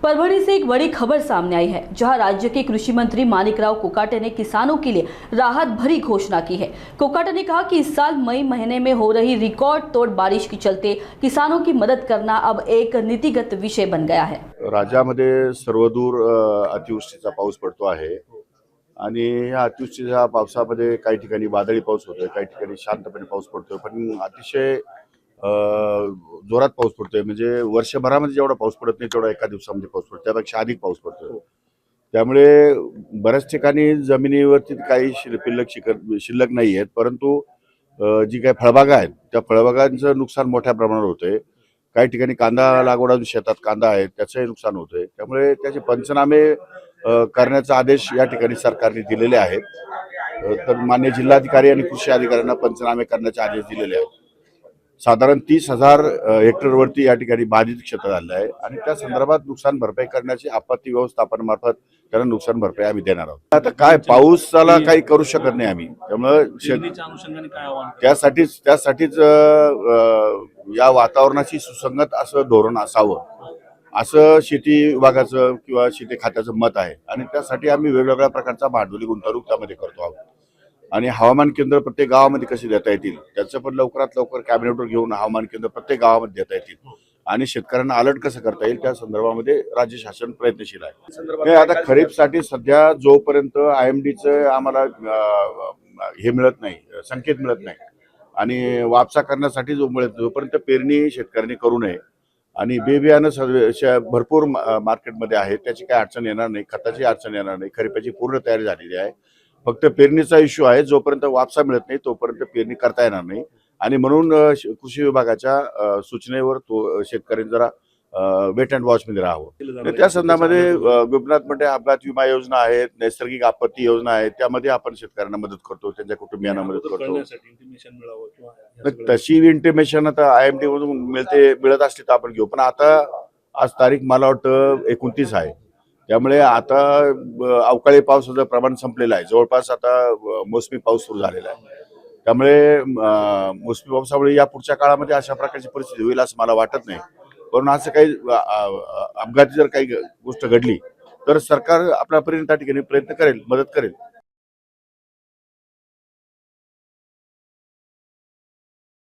परभणी से एक बड़ी खबर सामने आई है, जहां राज्य के कृषि मंत्री माणिकराव कोकाटे ने किसानों के लिए राहत भरी घोषणा की है। कोकाटे ने कहा कि इस साल मई महीने में हो रही रिकॉर्ड तोड़ बारिश के चलते किसानों की मदद करना अब एक नीतिगत विषय बन गया है। राज्यामध्ये सर्वदूर अतिवृष्टीचा पाऊस पडतो आहे आणि या अतिवृष्टीच्या पावसामध्ये काही ठिकाणी वादळी पाऊस होतोय, काही ठिकाणी शांतपणे पाऊस पडतोय, पण अतिशय जोरात पाऊस पडतोय। म्हणजे वर्षभरामध्ये जेवढा पाऊस पडत नाही तेवढा एका दिवसामध्ये पाऊस पडतो, त्यापेक्षा अधिक पाऊस पडतोय। त्यामुळे बऱ्याच ठिकाणी जमिनीवरती काही शिल्लक नाही आहेत, परंतु जी काही फळबागा आहेत त्या फळबागांचं नुकसान मोठ्या प्रमाणावर होतंय। काही ठिकाणी कांदा लागवड शेतात कांदा आहे त्याचंही नुकसान होतंय। त्यामुळे त्याचे पंचनामे करण्याचा आदेश या ठिकाणी सरकारने दिलेले आहेत। तर माननीय जिल्हाधिकारी आणि कृषी अधिकाऱ्यांना पंचनामे करण्याचे आदेश दिलेले आहेत। साधारण 30,000 हेक्टरवरती या ठिकाणी बाधित क्षेत्र झाले आहे आणि त्या संदर्भात नुकसान भरपाई करण्याची आपत्ती व्यवस्थापनामार्फत त्यांना नुकसान भरपाई आम्ही देणार आहोत। आता काय पाऊसाला काही करू शकत नाही आम्ही, त्यामुळे त्यासाठीच या वातावरणाशी सुसंगत असं धोरण असावं असं शेती विभागाचं किंवा शेती खात्याचं मत आहे आणि त्यासाठी आम्ही वेगवेगळ्या प्रकारचा भांडवली गुंतवणूक त्यामध्ये करतो आहोत। आणि हवामान केंद्र प्रत्येक गावामध्ये कसे देता येतील त्याचं पण लवकरात लवकर कॅबिनेटवर घेऊन हवामान केंद्र प्रत्येक गावामध्ये देता येतील आणि शेतकऱ्यांना अलर्ट कसं करता येईल त्या संदर्भामध्ये राज्य शासन प्रयत्नशील आहे। आता खरीपसाठी सध्या जोपर्यंत IMDचं आम्हाला हे मिळत नाही, संकेत मिळत नाही आणि वापसा करण्यासाठी जोपर्यंत पेरणी शेतकऱ्यांनी करू नये आणि बी बियाणं भरपूर मार्केटमध्ये आहे, त्याची काही अडचण येणार नाही, खताची अडचण येणार नाही, खरीपाची पूर्ण तयारी झालेली आहे। फक्त पेरणीचा इश्यू आहे, जोपर्यंत वापसा मिळत नाही तोपर्यंत पेरणी करता येणार नाही आणि म्हणून कृषी विभागाच्या सूचनेवर तो शेतकऱ्यांनी जरा वेट अँड वॉच मध्ये राहावं। त्या संदर्भामध्ये गोपीनाथ मुंडे अपघात विमा योजना आहेत, नैसर्गिक आपत्ती योजना आहे, त्यामध्ये आपण शेतकऱ्यांना मदत करतो, त्यांच्या कुटुंबियांना मदत करतो। तशी इंटिमेशन आता IMD मधून मिळत असली तर आपण घेऊ, पण आता आज तारीख मला वाटतं 29 आहे, त्यामुळे आता अवकाळी पावसाचं प्रमाण संपलेलं आहे। जवळपास आता मोसमी पाऊस सुरू झालेला आहे, त्यामुळे मोसमी पावसामुळे या पुढच्या काळामध्ये अशा प्रकारची परिस्थिती होईल असं मला वाटत नाही। पण असं काही अपघाती जर काही गोष्ट घडली तर सरकार आपल्या पर्यंत त्या ठिकाणी प्रयत्न करेल, मदत करेल।